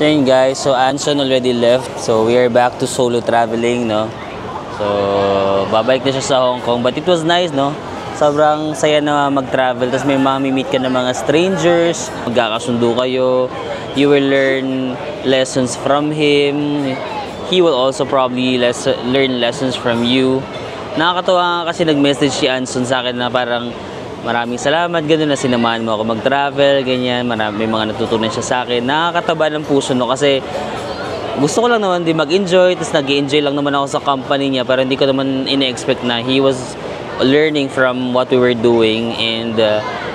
So yun guys, so Anson already left. So we are back to solo traveling, no? So babalik na siya sa Hong Kong. But it was nice, no? Sobrang saya na mag-travel. Tapos may meet ka ng mga strangers. Magkakasundo kayo. You will learn lessons from him. He will also probably learn lessons from you. Nakakatawa kasi nag-message si Anson sa akin na parang maraming salamat, gano'n na sinamahan mo ako mag-travel, ganyan. May mga natutunan siya sa akin. Nakakataba ng puso, no? Kasi gusto ko lang naman din mag-enjoy. Tapos nag-enjoy lang naman ako sa company niya. Pero hindi ko naman ine-expect na he was learning from what we were doing. And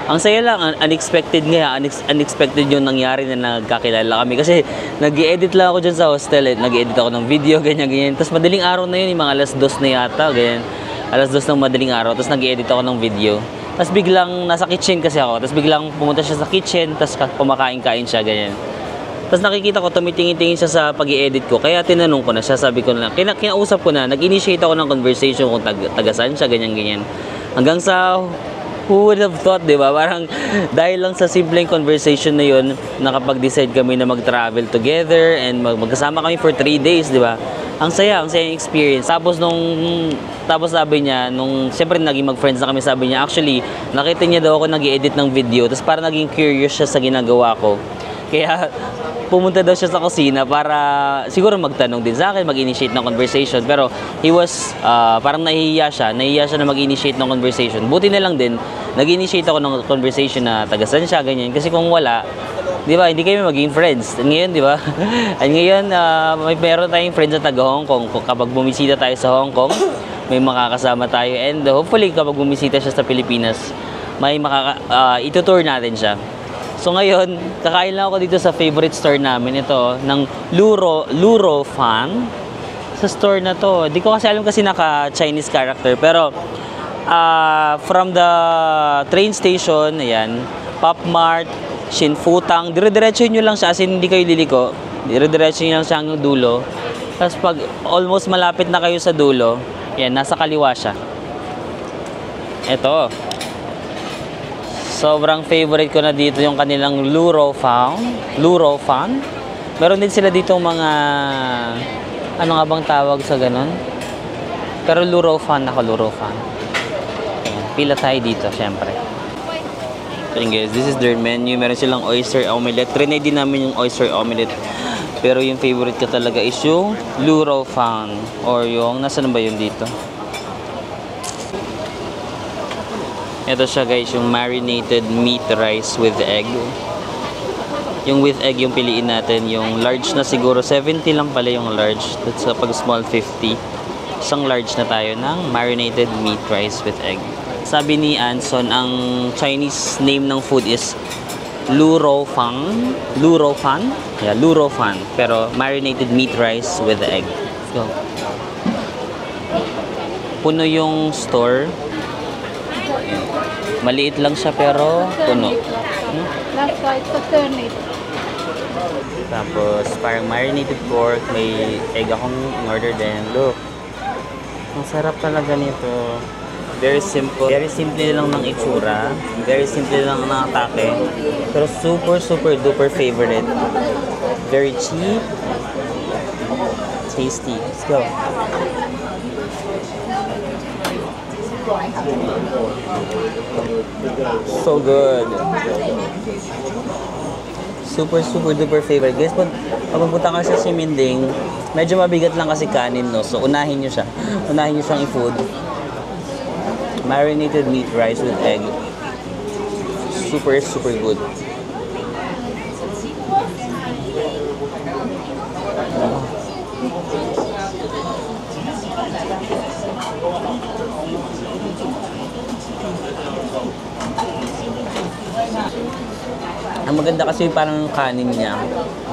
ang saya lang, unexpected nga. Unexpected yung nangyari na nagkakilala kami. Kasi nag-i-edit lang ako dyan sa hostel. Nag-i-edit ako ng video, ganyan. Tapos madaling araw na yun, yung mga alas 2 na yata, ganyan. Alas 2 ng madaling araw. Tapos nag-i-edit ako ng video. Tapos biglang nasa kitchen kasi ako. Tapos biglang pumunta siya sa kitchen. Tapos kumakain-kain siya, ganyan. Tapos nakikita ko, tumitingin-tingin siya sa pag-i-edit ko. Kaya tinanong ko na siya, sabi ko na, kinausap ko na, nag-initiate ako ng conversation kung tagasan siya, ganyan-ganyan. Hanggang sa, who would have thought, di ba? Parang dahil lang sa simpleng conversation na yun, nakapag-decide kami na mag-travel together and magkasama kami for 3 days, di ba? Ang saya yung experience. Tapos sabi niya, siyempre naging mag-friends na kami, sabi niya, actually, nakita niya daw ako nag-i-edit ng video, tapos parang naging curious siya sa ginagawa ko. Kaya, pumunta daw siya sa kusina para siguro magtanong din sa akin, mag-initiate ng conversation. Pero, he was, parang nahihiya siya na mag-initiate ng conversation. Buti na lang din, nag-initiate ako ng conversation na tagasan siya, ganyan. Kasi kung wala, di ba, hindi kami maging friends. And ngayon, di ba? And ngayon, meron tayong friends na taga Hong Kong. Kapag bumisita tayo sa Hong Kong, may makakasama tayo. And hopefully, kapag bumisita siya sa Pilipinas, may itutour natin siya. So ngayon, kakain lang ako dito sa favorite store namin. Ito, ng Luro Fan. Sa store na to. Di ko kasi alam kasi naka-Chinese character. Pero, from the train station, ayan, Pop Mart, Shinfutang, dire-diretso nyo lang siya, as in hindi kayo liliko. Dire-diretso nyo lang siya hanggang dulo. Tapos pag almost malapit na kayo sa dulo, yan, nasa kaliwa siya. Ito. Sobrang favorite ko na dito yung kanilang Luro Fan. Meron din sila dito mga, ano nga bang tawag sa ganun? Pero Luro Fan. Ayan, pila tayo dito, syempre. And guys, this is their menu. Meron silang oyster omelette. Trinay din namin yung oyster omelette. Pero yung favorite ko talaga is yung Luro Fan. Or yung, nasaan ba yun dito? Ito siya guys, yung marinated meat rice with egg. Yung with egg yung piliin natin. Yung large na siguro, 70 lang pala yung large. That's kapag small, 50. Isang large na tayo ng marinated meat rice with egg. Sabi ni Anson, ang Chinese name ng food is Luro Fan. Yeah, Luro Fan. Pero marinated meat rice with egg. Let's go. Puno yung store. Maliit lang siya pero puno. Last it's alternate. Tapos parang marinated pork. May egg akong in-order din. Look. Ang sarap talaga nito. Very simple. Very simple lang ng itsura. Very simple lang ng atake. Pero super duper favorite. Very cheap. Tasty. Let's go. So good. Super duper favorite. Guys, pag pupunta ka sa Ximending, medyo mabigat lang kasi kanin, no? So, unahin nyo siya. Unahin nyo siyang i-food. Marinated meat rice with egg. Super good. Ang maganda kasi parang kanin niya.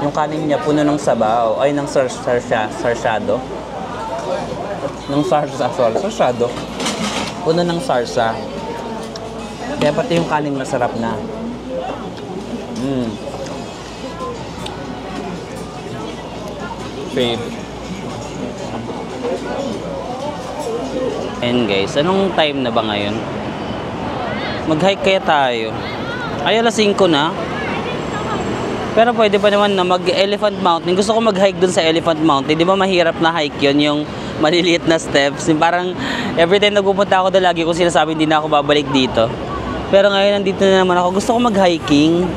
Yung kanin niya puno ng sabaw. Ay, ng sarsado. Sarsado. Puno ng sarsa. Kaya pati yung kanin masarap na. Fave. And guys, anong time na ba ngayon? Mag-hike kaya tayo. Ay, alas 5 na. Pero pwede pa naman na mag-Elephant Mountain. Gusto ko mag-hike dun sa Elephant Mountain. Di ba mahirap na hike yun, yung maliliit na steps. Yung parang every time nagpupunta ako doon, lagi ko sinasabi hindi na ako babalik dito. Pero ngayon nandito na naman ako. Gusto ko mag-hiking.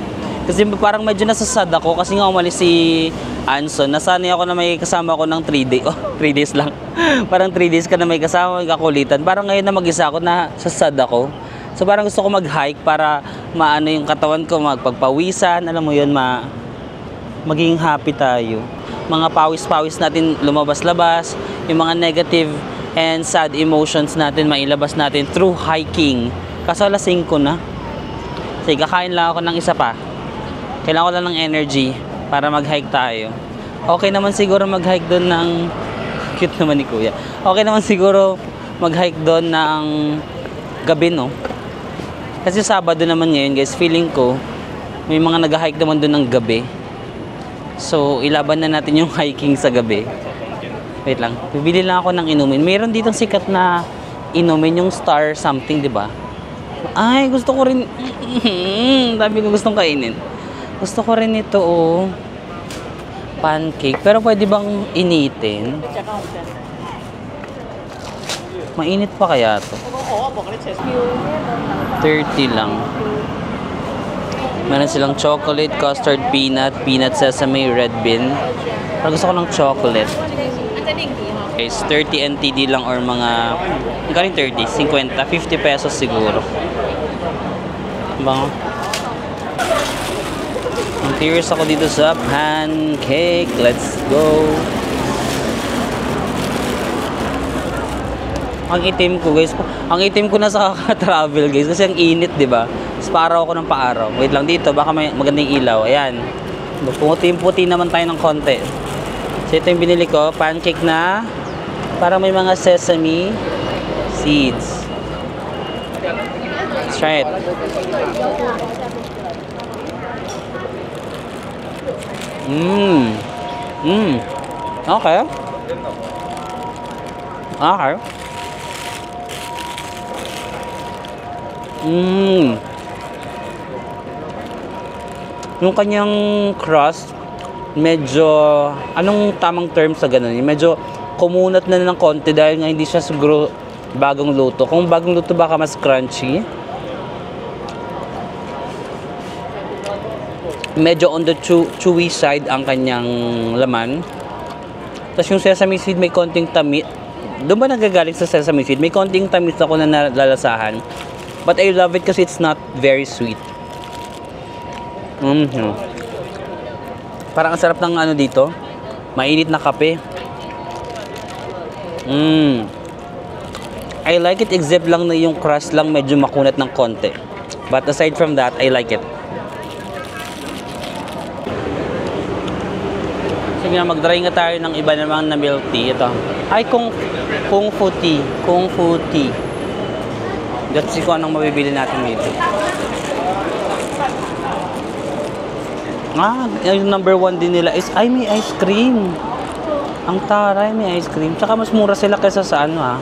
Kasi parang medyo nasasad ako kasi nga umalis si Anson. Nasanay ako na may kasama ako ng 3 days. Oh, 3 days lang. Parang 3 days ka na may kasama, may kakulitan. Parang ngayon na mag-isa ako, nasasad ako. So parang gusto ko mag-hike para maano yung katawan ko, magpagpawisan, alam mo yun, maging happy tayo. Mga pawis-pawis natin lumabas-labas, yung mga negative and sad emotions natin mailabas natin through hiking. Kaso alas 5 na. Sige, kakain lang ako ng isa pa. Kailangan ko lang ng energy para mag-hike tayo. Okay naman siguro mag-hike doon ng... Cute naman ni Kuya. Okay naman siguro mag-hike doon ng gabi, no? Kasi Sabado naman ngayon, guys, feeling ko may mga nag-hike naman doon ng gabi. So, ilaban na natin yung hiking sa gabi. Wait lang. Bibili lang ako ng inumin. Mayroon ditong sikat na inumin, yung Star something, di ba? Ay, gusto ko rin. Dami ko gustong kainin. Gusto ko rin ito, oh. Pancake. Pero pwede bang initin? Mainit pa kaya to? 30 lang. Meron silang chocolate, custard, peanut, peanut sesame, red bean. Pero gusto ko ng chocolate. Okay, 30 NTD lang or mga... Galing 30, 50, 50 pesos siguro. Bango. Curious ako dito sa pancake. Let's go. Ang itim ko, guys. Ang itim ko na sa travel, guys. Kasi ang init, di ba? Tapos paaraw ako ng paaraw. Wait lang dito. Baka may magandang ilaw. Ayan. Puti-puti naman tayo ng konti. So, ito yung binili ko. Pancake na. Parang may mga sesame seeds. Let's try it. Okay. Okay. Yung kanyang crust, medyo, anong tamang term sa ganun? Medyo kumunat na ng konti dahil nga hindi siya siguro bagong luto. Kung bagong luto baka mas crunchy. Medyo on the chewy side ang kanyang laman. Tapos yung sesame seed may konting tamis. Doon ba nagagaling sa sesame seed? May konting tamis ako na nalalasahan. But I love it kasi it's not very sweet. Parang ang sarap ng ano dito. Mainit na kape. I like it except lang na yung crust lang medyo makunat ng konti. But aside from that, I like it. Sige na, mag-try nga tayo ng iba namang na milk tea. Ito. Ay, Kung Fu tea. Kung Fu tea. Let's see kung anong mabibili natin dito. Yung number 1 din nila is, ay, may ice cream. Ang taray, may ice cream. Tsaka mas mura sila kaysa sa ano, ha.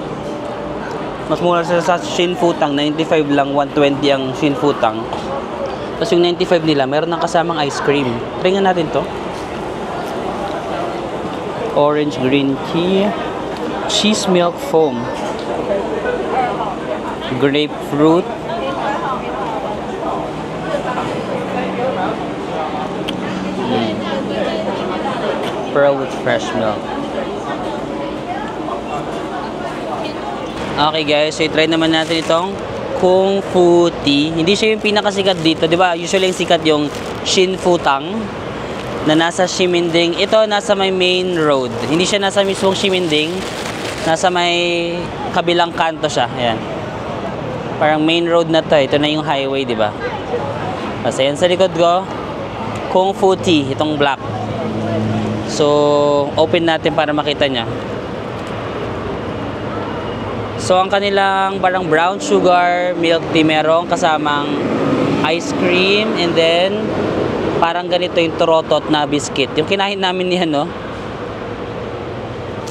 Mas mura sila sa Shin Futang. 95 lang, 120 ang Shin Futang. Tapos yung 95 nila, meron ng kasamang ice cream. Try nga natin to. Orange green tea. Cheese milk foam. Grapefruit. Pearl with fresh milk. Okay guys, so i-try naman natin itong Kung Fu tea. Hindi siya yung pinakasikat dito, di ba? Usually yung sikat yung Shin Futang na nasa Ximending. Ito nasa may main road. Hindi siya nasa mismong Ximending. Nasa may kabilang kanto siya. Ayan. Parang main road na to. Ito na yung highway, di ba? Kasi yan sa likod ko, Kung Fu tea, itong black. So, open natin para makita niya. So, ang kanilang parang brown sugar milk tea, merong kasamang ice cream, and then parang ganito yung turotot na biscuit. Yung kinain namin ni ano,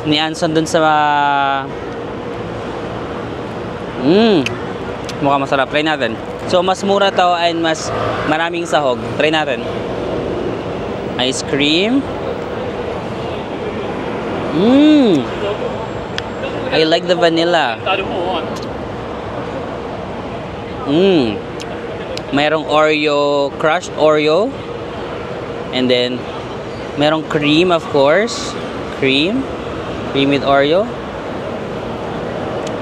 ni Anson dun sa mukhang masarap. Try natin. So, mas mura to and mas maraming sahog. Try natin. Ice cream. Mmm. I like the vanilla. Mmm. Merong Oreo, crushed Oreo. And then, merong cream, of course. Cream with Oreo.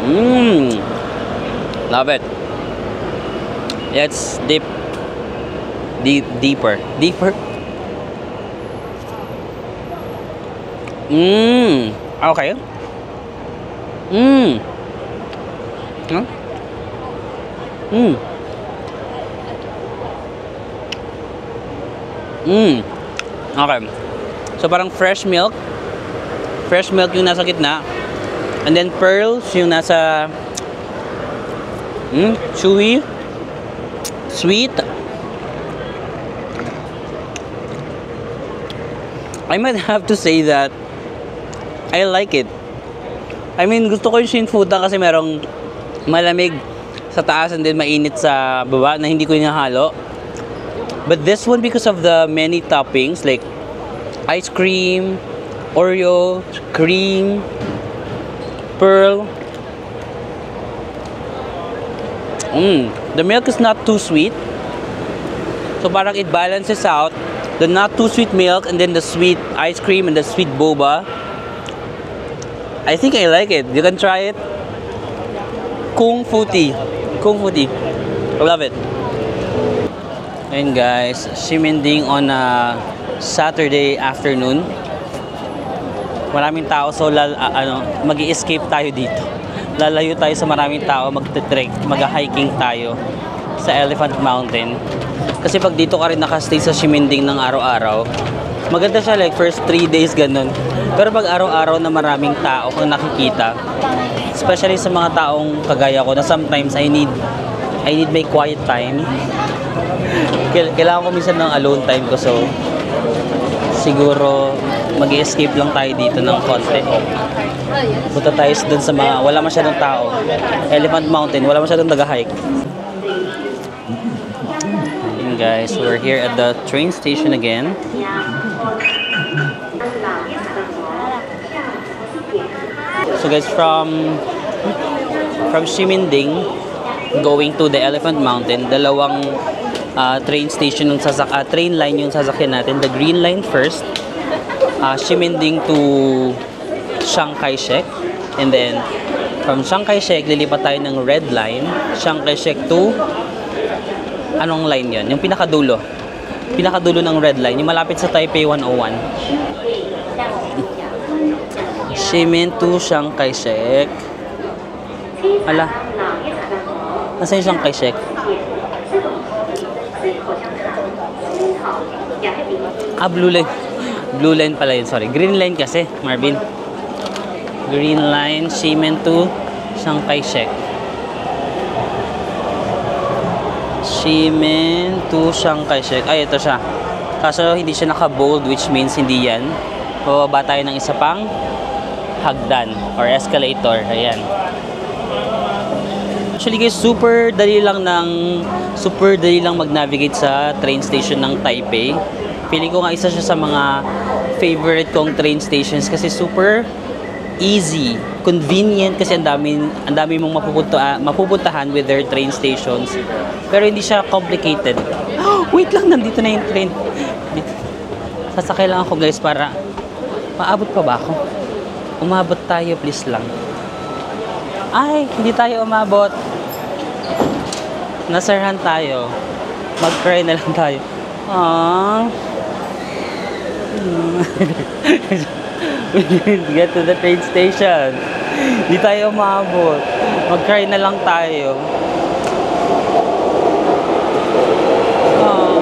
Mmm. Love it. Let's dip deeper. Mmm. Okay. Mmm. Huh? Mmm. Mmm. Okay. So parang fresh milk. Fresh milk yung nasa gitna. And then pearls yung nasa chewy. Sweet. I might have to say that I like it. I mean, gusto ko yung Shinfuta kasi merong malamig sa taas and then mainit sa baba na hindi ko hinahalo. But this one, because of the many toppings like ice cream, Oreo, cream, pearl. The milk is not too sweet. So parang it balances out the not too sweet milk and then the sweet ice cream and the sweet boba. I think I like it. You can try it. Kung Futi. I love it. And guys, Ximending on a Saturday afternoon. Maraming tao, so mag-i-escape tayo dito. Lalayo tayo sa maraming tao, mag-trek, mag-hiking tayo sa Elephant Mountain. Kasi pag dito ka rin nakastay sa Ximending ng araw-araw, maganda siya like first 3 days ganun. Pero pag araw-araw na maraming tao kung nakikita, especially sa mga taong kagaya ko na sometimes I need my quiet time. Kailangan ko minsan ng alone time ko, so siguro mag-escape lang tayo dito ng konti. Punta tayo dun sa mga wala masyadong tao. Elephant Mountain, wala masyadong nag-hike. And guys, we're here at the train station again. So guys, from Ximending going to the Elephant Mountain, dalawang train station yung train line yung sasakyan natin. The green line first, Ximending to Chiang Kai-shek, and then from Chiang Kai-shek lilipat tayo ng red line, Chiang Kai-shek to anong line yun? Yung pinakadulo ng red line, yung malapit sa Taipei 101. Ximen to Chiang Kai-shek. Ala, nasa yung Chiang Kai-shek? Blue line. Blue line pala yun, sorry. Green line kasi, Marvin. Green line, Ximen to Chiang Kai-shek. Ximen to Chiang Kai-shek. Ay, ito siya. Kaso hindi siya naka-bold, which means hindi yan. Bababa tayo ng isa pang hagdan or escalator. Ayan. Actually guys, super dali lang mag-navigate sa train station ng Taipei. Feeling ko nga isa siya sa mga favorite kong train stations kasi super easy, convenient kasi ang dami mong mapupuntahan with their train stations. Pero hindi siya complicated. Oh, wait lang, nandito na yung train. Sasakay lang ako guys para maabot pa ba ako? Umabot tayo, please lang. Ay, hindi tayo umabot. Nasarhan tayo. Mag-cry na lang tayo. Aww. We didn't get to the train station. Hindi tayo umabot. Mag-cry na lang tayo. Aww.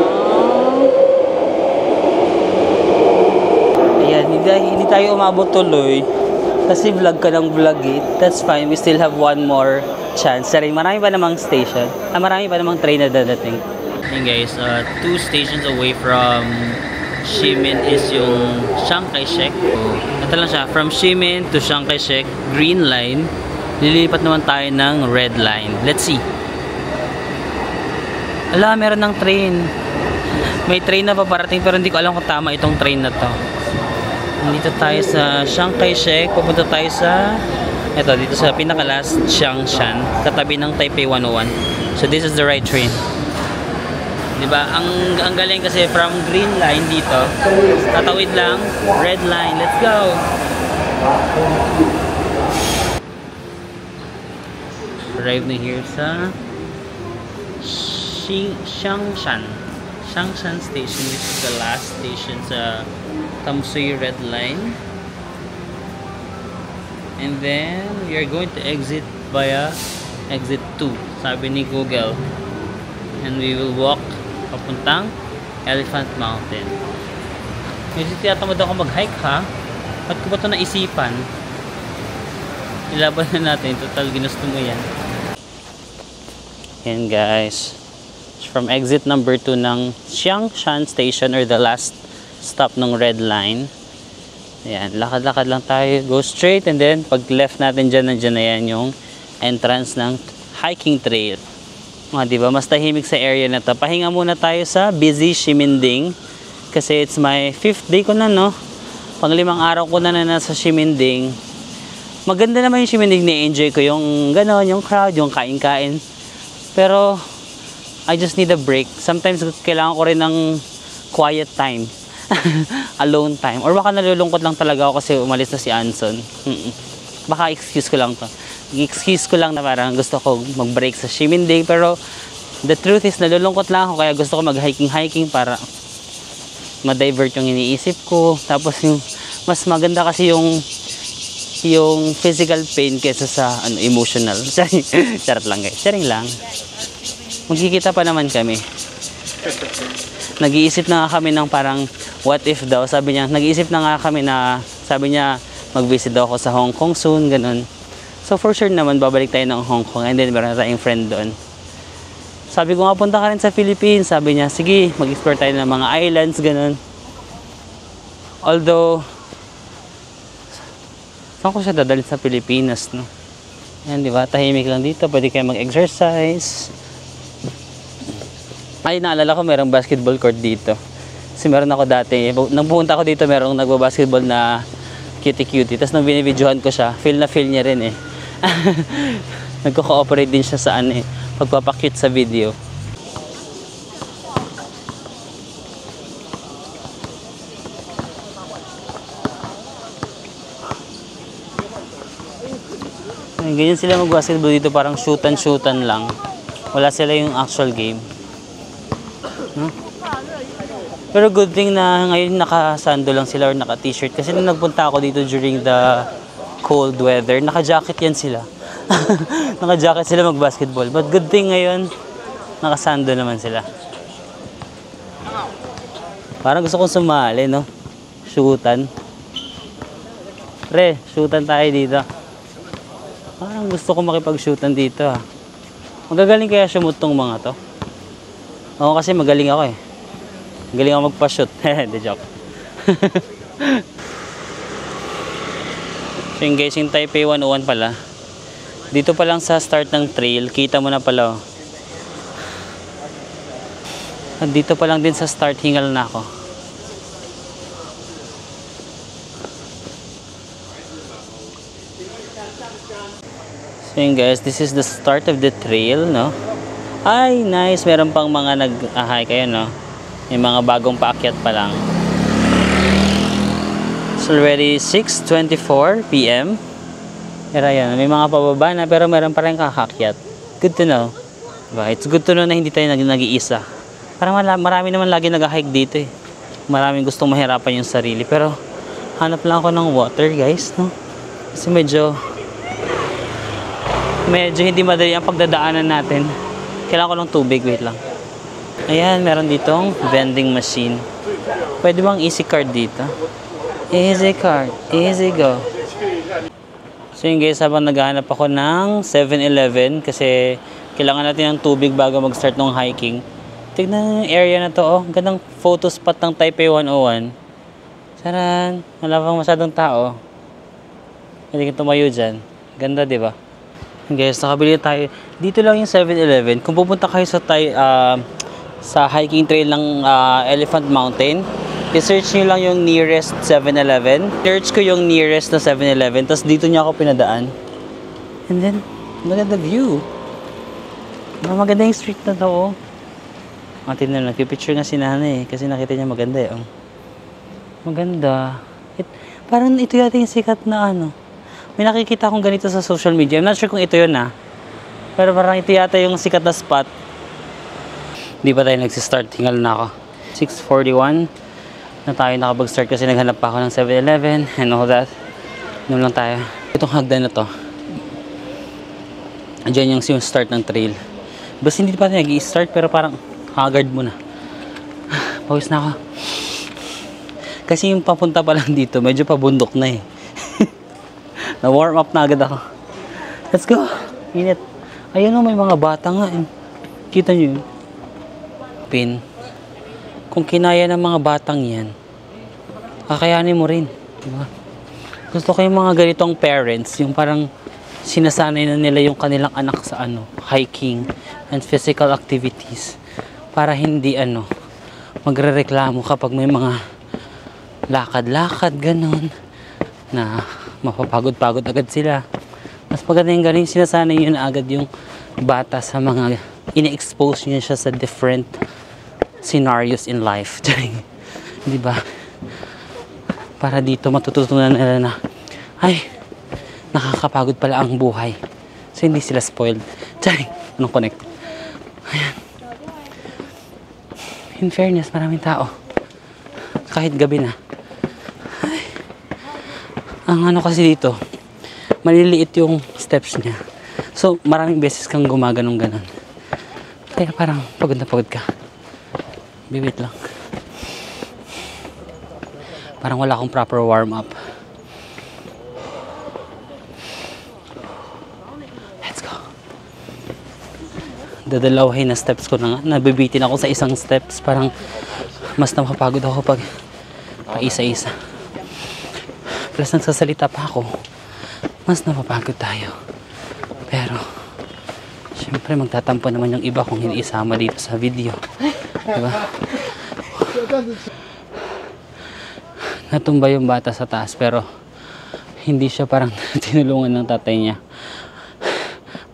Ayan, hindi tayo umabot tuloy. Kasi vlog ka ng vlog eh. That's fine. We still have one more chance. Sorry, marami pa namang station. Marami pa namang train na dadating. Hey guys, 2 stations away from Ximen is yung Chiang Kai-shek. Ito lang siya. From Ximen to Chiang Kai-shek, green line. Lilipat naman tayo ng red line. Let's see. Ala, meron ng train. May train na paparating pero hindi ko alam kung tama itong train na to. Nandito tayo sa Chiang Kai-shek. Pupunta tayo sa dito sa pinaka-last Xiangshan, katabi ng Taipei 101. So this is the right train. Diba? Ang galing kasi from green line dito, tatawid lang, red line. Let's go! Arrive na here sa Xiangshan station, which is the last station sa Tamsui red line. And then we are going to exit via exit 2, sabi ni Google. And we will walk papuntang Elephant Mountain. Medyo tiyatamad ako mag-hike ha. Ba't ko ba ito naisipan? Ilaban na natin. Total ginusto mo yan. Yan guys. From exit number 2 ng Xiangshan Station, or the last stop ng red line. Ayan, lakad-lakad lang tayo. Go straight, and then pag left natin dyan, nandiyan na yan yung entrance ng hiking trail. Diba? Mas tahimik sa area na to. Pahinga muna tayo sa busy Ximending. Kasi it's my 5th day ko na, no? Pang-5 araw ko na nasa Ximending. Maganda naman yung Ximending. Na-enjoy ko yung gano'n, yung crowd, yung kain-kain. Pero I just need a break. Sometimes kailangan ko rin ng quiet time. Alone time. Or baka nalulungkot lang talaga ako kasi umalis na si Anson. Baka excuse ko lang to. Excuse ko lang na parang gusto ko mag-break sa Ximending. Pero the truth is nalulungkot lang ako, kaya gusto ko mag-hiking para ma-divert yung iniisip ko. Tapos yung mas maganda kasi yung physical pain kaysa sa emotional. Charot lang guys. Sharing lang. Magkikita pa naman kami. Nag-iisip na nga kami ng parang what if daw. Sabi niya, nag-iisip na nga kami na, sabi niya, mag-visit daw ako sa Hong Kong soon, ganun. So for sure naman, babalik tayo ng Hong Kong, and then meron tayong friend doon. Sabi ko nga, punta ka rin sa Philippines. Sabi niya, sige, mag-explore tayo ng mga islands, ganun. Although, saan ko siya dadalhin sa Pilipinas, no? Yan, di ba? Tahimik lang dito, pwede kayo mag-exercise. Ay, naalala ko, merong basketball court dito. Kasi meron ako dati, nang pumunta ako dito, merong nagbabasketball na cutie-cutie. Tapos nung binibidyohan ko siya, feel na feel niya rin eh. Nagko-cooperate din siya sa pagpapakute sa video. Ay, ganyan sila mag-basketball dito, parang shoot-an lang. Wala sila yung actual game. Pero good thing na ngayon naka-sando lang sila or naka-t-shirt. Kasi nung nagpunta ako dito during the cold weather, naka-jacket yan sila. Naka-jacket sila mag-basketball. But good thing ngayon, naka-sando naman sila. Parang gusto kong sumali, no? Shootan. Pre, shootan tayo dito. Parang gusto ko makipag-shootan dito, ha. Magagaling kaya shoot tong mga to? Oo, kasi magaling ako eh. Galing ako magpa-shoot. The joke. So yung guys, yung Taipei 101 pala. Dito pa lang sa start ng trail, kita mo na pala. At dito pa lang din sa start, hingal na ako. So yung guys, this is the start of the trail, no? Ay, nice. Meron pang mga nag-hike kayo, no? Yung mga bagong paakyat pa lang. It's already 6:24 PM. Pero yan, may mga pababa na pero meron pa rin kakakyat. Good to know. Diba? It's good to know na hindi tayo nag-iisa. Parang marami naman lagi nag-hike dito eh. Maraming gustong mahirapan yung sarili. Pero hanap lang ako ng water guys, no? Kasi medyo hindi madali ang pagdadaanan natin. Kailangan ko ng tubig, wait lang. Ayan, meron ditong vending machine. Pwede bang easy card dito? Easy card, easy go. So yun guys, habang naghahanap ako ng 7-Eleven kasi kailangan natin ng tubig bago mag-start ng hiking. Tignan yung area na to, oh. Gandang photo spot ng Taipei 101. Saran, wala pang masyadong tao. Pwede kang tumayo dyan. Ganda, di ba? Guys, nakabili tayo. Dito lang yung 7-Eleven. Kung pupunta kayo sa sa hiking trail ng Elephant Mountain. I-search nyo lang yung nearest 7-Eleven. Search ko yung nearest na 7-Eleven, tapos dito niya ako pinadaan. And then, look at the view. Maganda yung street na to, oh. Tingnan lang, nagpipicture nga si nanay kasi nakita niya maganda eh. Oh. Maganda. Parang ito yata yung sikat na ano. May nakikita akong ganito sa social media. I'm not sure kung ito yun pero parang ito yata yung sikat na spot. Hindi pa tayo nagsistart. Hingal na ako. 6:41 na tayo nakapag-start kasi naghanap pa ako ng 7-Eleven and all that. Noon lang tayo. Itong hagdan na to. Diyan yung start ng trail. Basta hindi pa tayo nag-i-start pero parang haggard muna. Pawis na ako. Kasi yung papunta pa lang dito, medyo pabundok na eh. Na-warm up na agad ako. Let's go! Init. Ayun o, may mga bata nga eh. Kita nyo yun? Pin. Kung kinaya ng mga batang yan, kakayanin mo rin. Diba? Gusto ko yung mga ganitong parents, yung parang sinasanay na nila yung kanilang anak sa hiking and physical activities para hindi magrereklamo kapag may mga lakad-lakad ganon na mapapagod-pagod agad sila. Mas maganda yung galing sinasanay yun agad yung bata sa mga ina-expose niya siya sa different scenarios in life. Diba? Para dito matututunan nila na ay, nakakapagod pala ang buhay. So, hindi sila spoiled. Anong connect? Ayan. In fairness, maraming tao. Kahit gabi na. Ay. Ang kasi dito, maliliit yung steps niya. So, maraming beses kang gumaganong ganon. Kaya parang pagod na pagod ka. Bibit lang. Parang wala akong proper warm up. Dadalawahin na steps ko na nga. Nabibitin ako sa isang steps. Parang mas napapagod ako pag paisa-isa. Plus nagsasalita pa ako. Mas napapagod tayo. Pero, syempre magtatampo naman yung iba kung hindi isama dito sa video. Diba? Natumba yung bata sa taas pero hindi siya parang tinulungan ng tatay niya.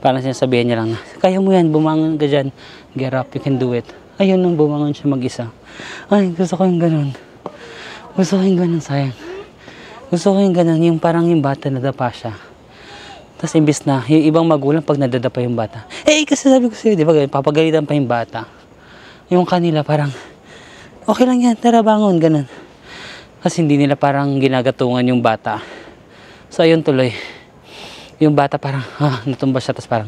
Parang sinasabihan niya lang na, kaya mo yan, bumangon ka dyan. Get up, you can do it. Ayun nung bumangon siya mag-isa. Ay, gusto ko yung ganun. Gusto ko yung ganun, sayang. Gusto ko yung ganun, yung parang yung bata nadapa siya. Tapos imbis na, yung ibang magulang pag nadadapa yung bata. Kasi sabi ko sa'yo, di ba, papagalitan pa yung bata. Yung kanila parang, okay lang yan, tara bangon, ganun. Kasi hindi nila parang ginagatungan yung bata. So, ayun tuloy. Yung bata parang, natumba siya, tapos parang,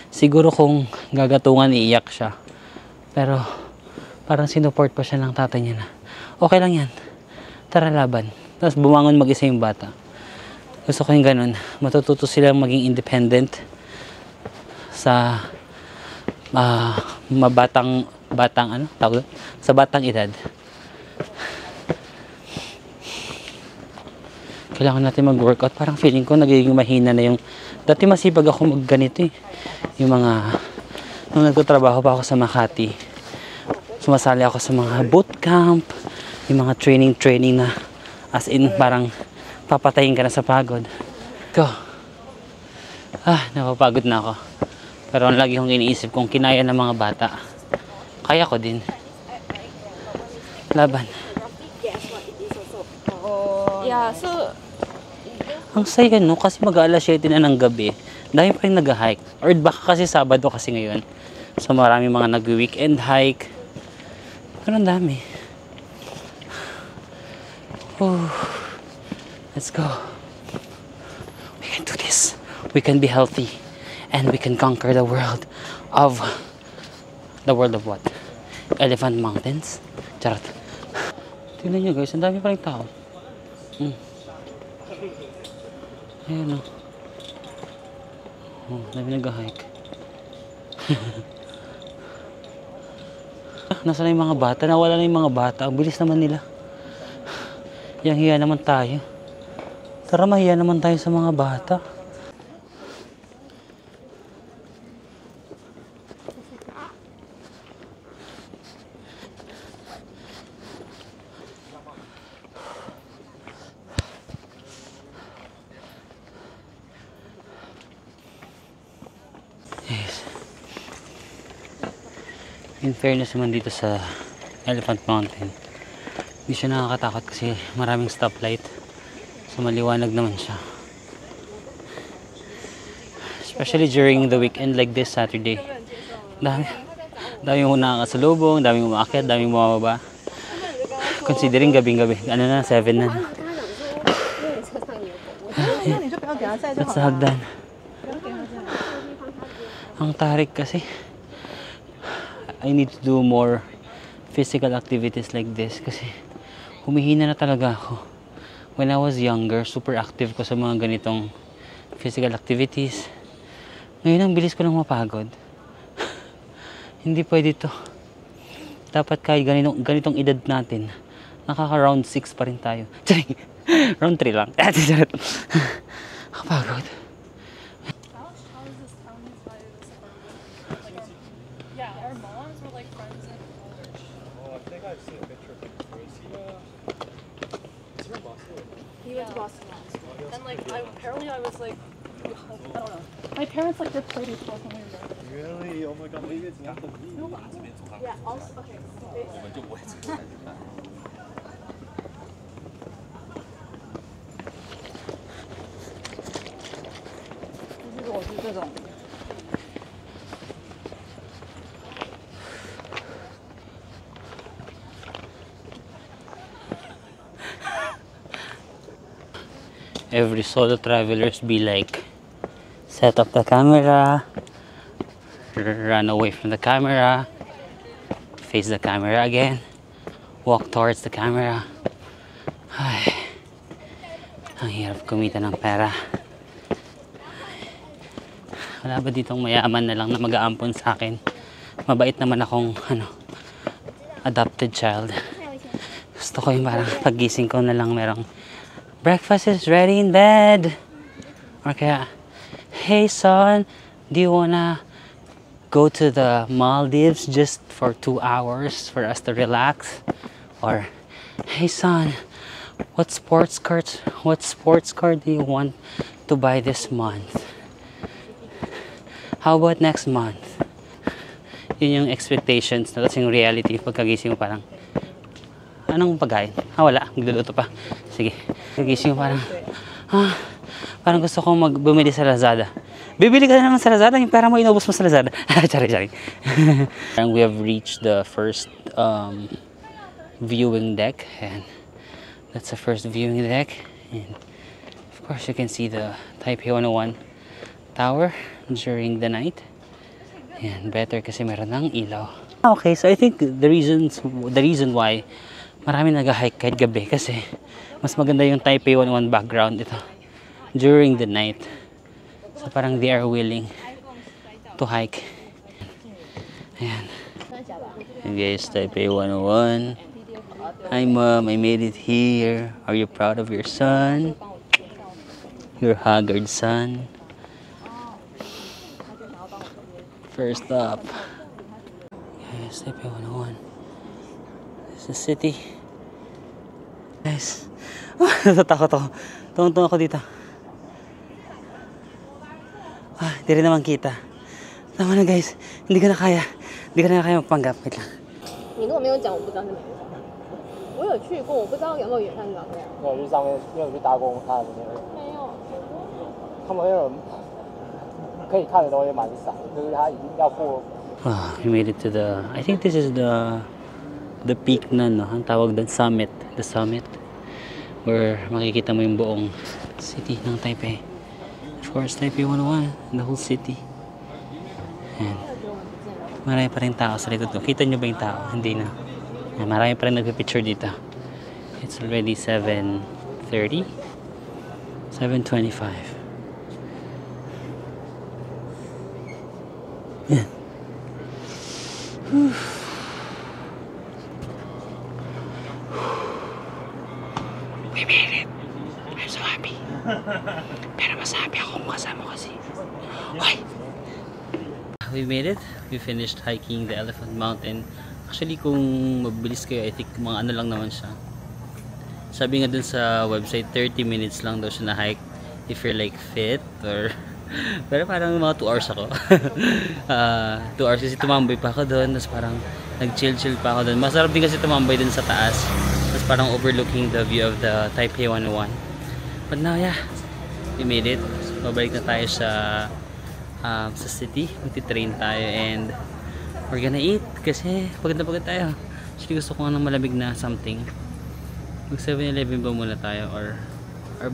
siguro kung gagatungan, iiyak siya. Pero, parang sinuport pa siya ng tatay niya na, okay lang yan, tara laban. Tapos bumangon mag-isa yung bata. Gusto ko yung ganun. Matututo silang maging independent sa sa batang edad. Kailangan natin mag-workout. Parang feeling ko nagiging mahina na yung... Dati masipag ako mag-ganito eh. Yung nung nagtatrabaho pa ako sa Makati, sumasali ako sa mga bootcamp, yung mga training na as in parang papatayin ka na sa pagod. Go! Napapagod na ako. Pero ang lagi kong iniisip kung kinaya ng mga bata, kaya ko din. Laban. Yeah, so Ang saya no, kasi mag-aalas 7 na ng gabi. Dahil pa rin nag-hike. Or baka kasi Sabado kasi ngayon. So marami mga nag-weekend hike. Pero ang dami. Let's go. We can do this. We can be healthy. And we can conquer the world of... The world of what? Elephant Mountains? Charot. Tingnan nyo guys, ang dami pa rin tao. Ayan o. Dami nag-hike. Nasaan na yung mga bata? Nawala na yung mga bata. Ang bilis naman nila. Yang hiya naman tayo. Tara, mahiya naman tayo sa mga bata. In fairness naman dito sa Elephant Mountain, hindi siya nakakatakot kasi maraming stoplight. So maliwanag naman siya. Especially during the weekend like this Saturday. Daming nakakasalubong, daming umaakyat, daming bumababa. Considering gabing-gabi. Ano na, 7 na. That's the hagdan. Ang tarik kasi. I need to do more physical activities like this kasi humihina na talaga ako. When I was younger, super active ko sa mga ganitong physical activities. Ngayon ang bilis ko nang mapagod. Hindi pwede to. Dapat kahit ganitong edad natin, nakaka-round 6 pa rin tayo. Round 3 lang. Nakapagod. Apparently I was like, I don't know. My parents like their play baseball somewhere. Really? Oh my god, maybe it's not the V. Yeah, also, okay. 就是我是这种。 Every solo travelers be like, set up the camera, run away from the camera, face the camera again, walk towards the camera. Ay, ang hirap kumita ng pera. Wala ba ditong mayaman na lang na mag-aampon sa akin? Mabait naman akong adopted child. Gusto ko yung parang pagising ko na lang merong breakfast is ready in bed. Or kaya, hey son, do you wanna go to the Maldives just for 2 hours for us to relax? Or, hey son, what sports car do you want to buy this month? How about next month? Yun yung expectations na, tapos yung reality pagkagising mo parang, anong pagkain? Wala, magluluto pa. Sige. Nagising ko parang, parang gusto kong bumili sa Lazada. Bibili ka na naman sa Lazada, yung pera mo inubos mo sa Lazada. Sorry. And we have reached the first viewing deck. And that's the first viewing deck. And of course, you can see the Taipei 101 tower during the night. And better kasi meron ng ilaw. Okay, so I think the reason why marami nag-hike kahit gabi kasi mas maganda yung Taipei 101 background ito during the night. So parang they are willing to hike. Ayan. And guys, Taipei 101. Hi mom, I made it here. Are you proud of your son? Your haggard son. First up. Guys, Taipei 101. This is the city. Guys. Natatakot ako. Tungtong ako dito. Hindi rin naman kita. Tama na guys. Hindi ka na kaya. Hindi ka na kaya magpanggap. Wait lang. 你如果没有讲，我不知道是哪个山。我有去过，我不知道有没有远山长那样。没有去上面，没有去搭过他的那个。没有。他们那种可以看的东西蛮少，就是他已经要过。We made it to the, I think this is the peak na, no? Ang tawag doon, summit. The summit. Where makikita mo yung buong city ng Taipei. Of course, Taipei 101, the whole city. And marami pa rin tao sa likod ko. Kita nyo ba yung tao? Hindi na. And marami pa rin nagpipicture dito. It's already 7:30, 7:25. Yeah. We made it. I'm so happy. Pero mas happy ako kung kasama kasi. Oy! We made it. We finished hiking the Elephant Mountain. Actually, kung mabilis kayo, I think mga ano lang naman siya. Sabi nga dun sa website, 30 minutes lang daw siya na hike if you're like fit or Pero parang mga 2 hours ako. 2 hours kasi tumambay pa ako doon. Tapos parang nag-chill-chill pa ako doon. Masarap din kasi tumambay doon sa taas. Tapos parang overlooking the view of the Taipei 101. But now, yeah, we made it. So, babalik na tayo sa city. Magti-train tayo and we're gonna eat kasi pagod na pagod tayo. Actually, gusto ko ng malamig na something. Mag 7-Eleven ba muna tayo or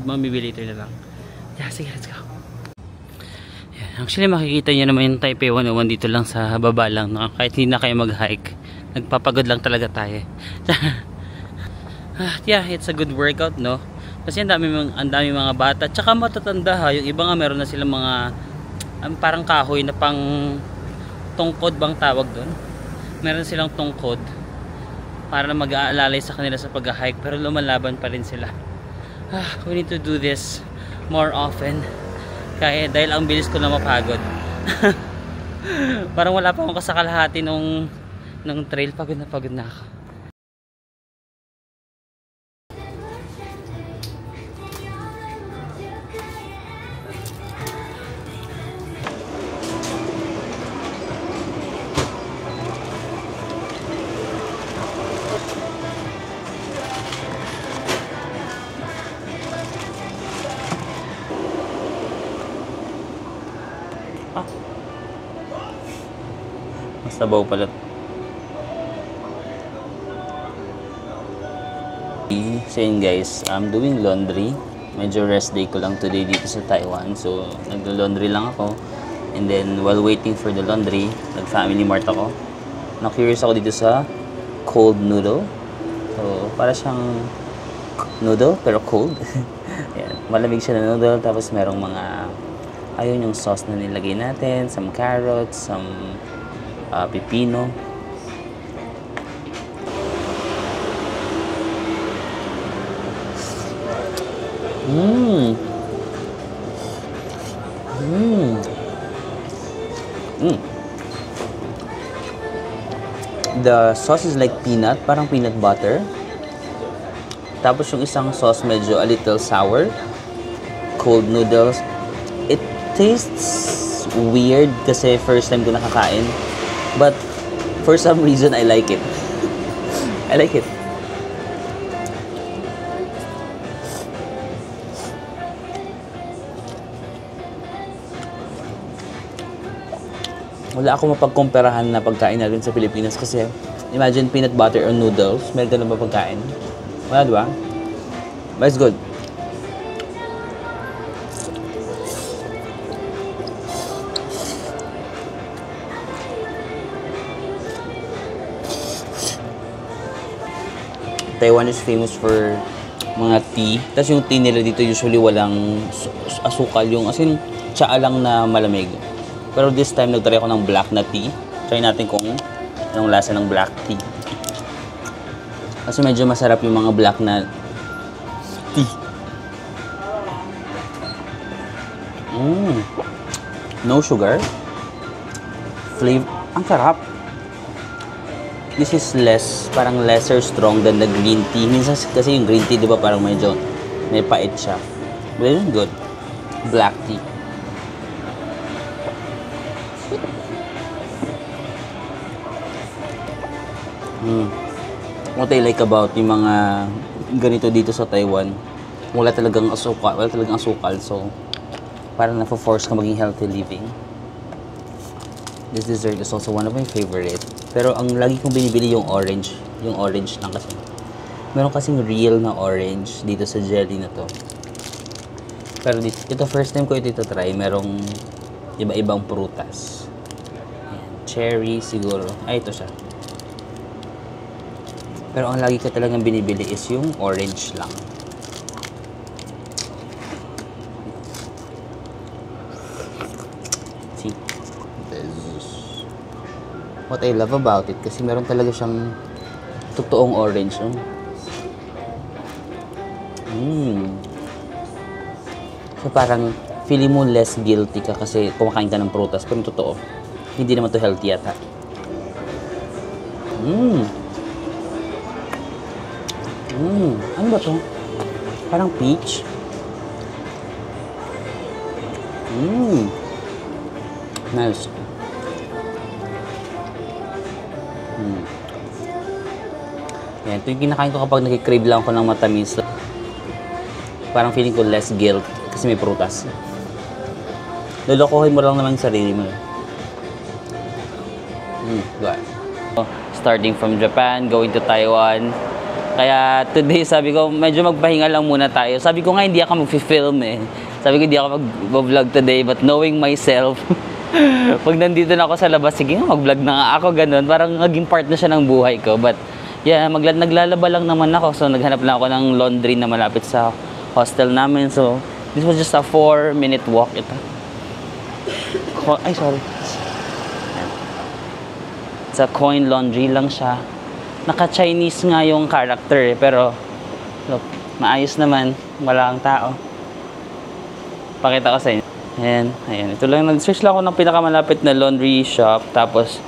mamibili later na lang. Yeah, sige, let's go. Yeah, actually, makikita nyo naman yung Taipei 101 dito lang sa baba lang. No? Kahit hindi na kayo mag-hike. Nagpapagod lang talaga tayo. Yeah, it's a good workout, no? Kasi ang dami mga bata. Tsaka matatanda ha. Yung iba nga meron na silang mga parang kahoy na pang tungkod bang tawag doon. Meron silang tungkod para na mag-aalalay sa kanila sa pag-hike. Pero lumalaban pa rin sila. We need to do this more often. Kaya dahil ang bilis ko na mapagod. Parang wala pa akong kasakalahati nung trail. Pagod na ako. Sabaw pala. So yun guys, I'm doing laundry. Medyo rest day ko lang today dito sa Taiwan. So naglo-laundry lang ako. And then while waiting for the laundry, nag-family mart ako. Na-curious ako dito sa cold noodle. So para siyang noodle pero cold. Ayan, malamig siya na noodle. Tapos merong mga ayun yung sauce na nilagay natin. Some carrots, some pipino. The sauce is like peanut, parang peanut butter. Tapos yung isang sauce medyo a little sour. Cold noodles. It tastes weird kasi first time ko nakakain. But for some reason, I like it. I like it. Wala akong mapagkumparahan na pagkain natin sa Pilipinas kasi imagine peanut butter or noodles. Meron ka na ba pagkain? Wala, diba? But it's good. Taiwan is famous for mga tea. Tapos yung tea nila dito usually walang asukal. Yung as in, tsaa lang na malamig. Pero this time, nagtry ako ng black na tea. Try natin kung anong lasa ng black tea. Kasi medyo masarap yung mga black na tea. No sugar. Flavor. Ang sarap. This is parang lesser strong than the green tea. Minsan kasi yung green tea, di ba, parang medyo may pait siya. But it's good. Black tea. What I like about yung mga ganito dito sa Taiwan, wala talagang asukal. So, parang na-force ka maging healthy living. This dessert is also one of my favorite. Pero ang lagi kong binibili yung orange. Yung orange lang kasi. Meron kasing real na orange dito sa jelly na to. Pero ito first time ko ito try. Merong iba-ibang prutas. Ayan, cherry siguro. Ay, ito siya. Pero ang lagi ko talagang binibili is yung orange lang. See? What I love about it, kasi meron talaga siyang totoong orange. So parang feeling mo less guilty ka kasi kumakain ka ng prutas. Pero totoo, hindi naman to healthy yata. Ano ba to? Parang peach. Nice. Yan, ito yung kinakain ko kapag nag-crave lang ako ng matamis. Parang feeling ko less guilt kasi may prutas. Lolokohin mo lang naman yung sarili mo. Starting from Japan, going to Taiwan. Kaya today sabi ko, medyo magpahinga lang muna tayo. Sabi ko nga hindi ako mag-film eh. Sabi ko hindi ako mag-vlog today, but knowing myself, pag nandito na ako sa labas, sige nga mag-vlog na nga ako, ganun. Parang naging part na siya ng buhay ko. But yeah, naglalaba lang naman ako. So naghanap lang ako ng laundry na malapit sa hostel namin. So this was just a 4-minute walk ito. Ay, sorry. Sa coin laundry lang siya. Naka-Chinese nga yung character eh, pero look, maayos naman. Wala kang tao. Pakita ko sa inyo. Ayan. Ito lang, nag-search lang ako ng pinakamalapit na laundry shop. Tapos,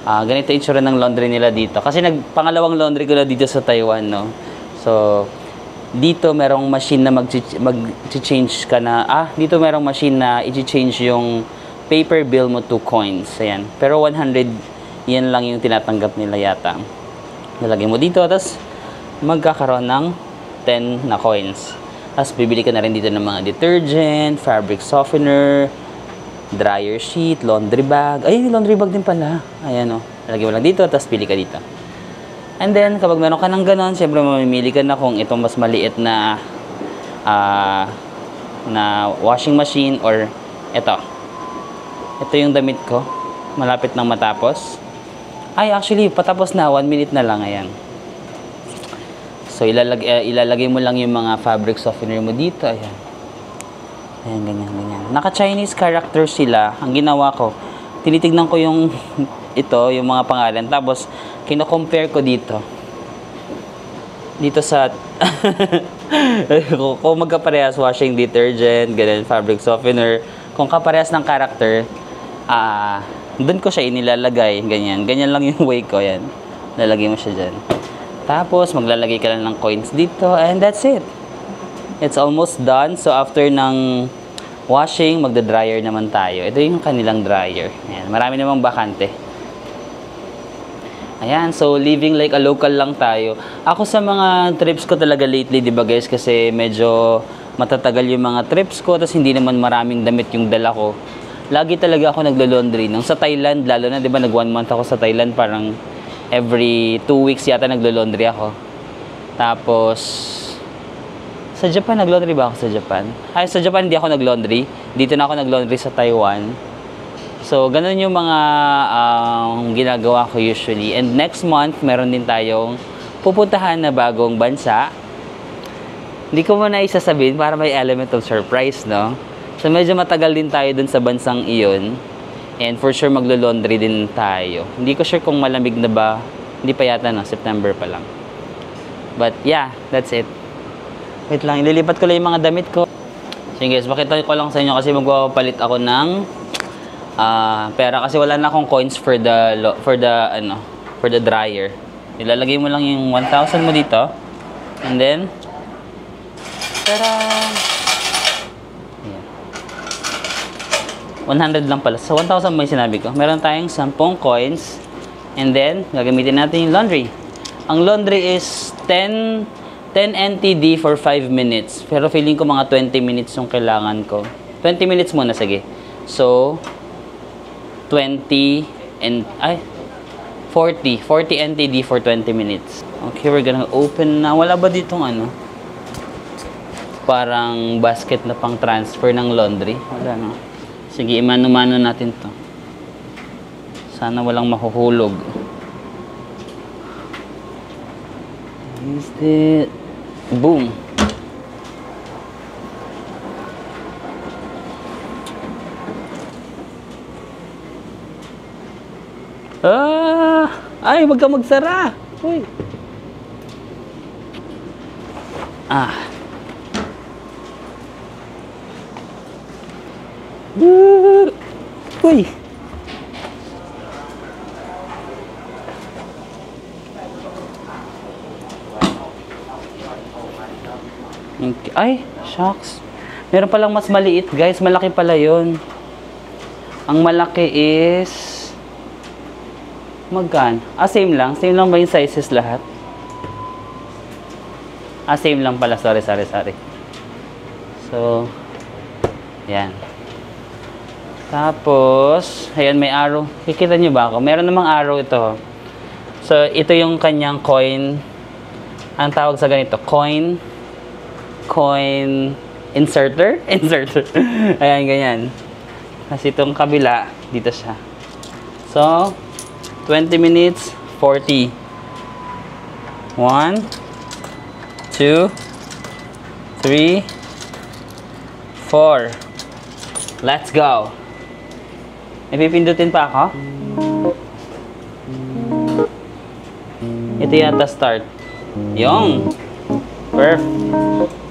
ganito yung itsura ng laundry nila dito. Kasi pangalawang laundry ko na dito sa Taiwan, no? So, dito merong machine na mag-change ka na, dito merong machine na i-change yung paper bill mo to coins. Ayan. Pero 100, yan lang yung tinatanggap nila yata. Nalagay mo dito, tapos magkakaroon ng 10 na coins. Tapos bibili ka na rin dito ng mga detergent, fabric softener, dryer sheet, laundry bag. Ay, laundry bag din pala. Ayan o. Nalagay mo lang dito, tapos pili ka dito. And then, kapag meron ka ng ganon, syempre mamimili ka na kung itong mas maliit na washing machine or ito. Ito yung damit ko. Malapit nang matapos. Ay, actually, patapos na. 1 minute na lang. Ayan. So, ilalagay mo lang yung mga fabric softener mo dito. Ayan. Ayan, ganyan. Naka-Chinese character sila. Ang ginawa ko, tinitignan ko yung yung mga pangalan. Tapos, kino-compare ko dito. Dito sa kung magkaparehas, washing detergent, ganyan, fabric softener. Kung kaparehas ng character, doon ko siya inilalagay, ganyan lang yung way ko, yan, lalagay mo siya dyan. Tapos maglalagay ka lang ng coins dito, and that's it. It's almost done. So after ng washing, magda-dryer naman tayo. Ito yung kanilang dryer. Ayan, marami namang bakante. Ayan, so living like a local lang tayo. Ako sa mga trips ko talaga lately, di ba guys, kasi medyo matatagal yung mga trips ko, tapos hindi naman maraming damit yung dala ko. Lagi talaga ako naglo-laundry. Nung sa Thailand, lalo na, di ba, nag 1 month ako sa Thailand, parang every 2 weeks yata naglo-laundry ako. Tapos, sa Japan, nag-laundry ba ako sa Japan? Ay, sa Japan, hindi ako nag-laundry. Dito na ako nag-laundry sa Taiwan. So, ganun yung mga ginagawa ko usually. And next month, meron din tayong pupuntahan na bagong bansa. Hindi ko muna isasabihin para may element of surprise, no? So, medyo matagal din tayo dun sa bansang iyon. And for sure, maglo-laundry din tayo. Hindi ko sure kung malamig na ba. Hindi pa yata, no? September pa lang. But, yeah, that's it. Wait lang, ililipat ko lang yung mga damit ko. So, guys, pakita ko lang sa inyo kasi magpapalit ako ng pera kasi wala na akong coins for the dryer. Ilalagay mo lang yung 1,000 mo dito. And then, pera... 100 lang pala. So, 1,000 may sinabi ko. Meron tayong 10 coins. And then, gagamitin natin yung laundry. Ang laundry is 10 NTD for 5 minutes. Pero feeling ko mga 20 minutes yung kailangan ko. 20 minutes muna, sige. So, 40 NTD for 20 minutes. Okay, we're gonna open na. Wala ba ditong parang basket na pang transfer ng laundry? Wala na. Sige, imano-mano natin to. Sana walang mahuhulog. Is it? Boom. Ay, wag ka magsara. Uy. Uy. Ay, shucks. Meron palang mas maliit, guys. Malaki pala yun. Ang malaki is... Magkan? Same lang. Same lang ba yung sizes lahat? Same lang pala. Sorry. So, yan. Tapos, ayan, may arrow. Kikita nyo ba ako? Meron namang arrow ito. So, ito yung kanyang coin. Ang tawag sa ganito, coin inserter. Ayan, ganyan. Kasi itong kabila, dito siya. So, 20 minutes, 40. 1, 2, 3, 4. Let's go. May pipindutin pa ako? Ito yata start. Yung. Perfect.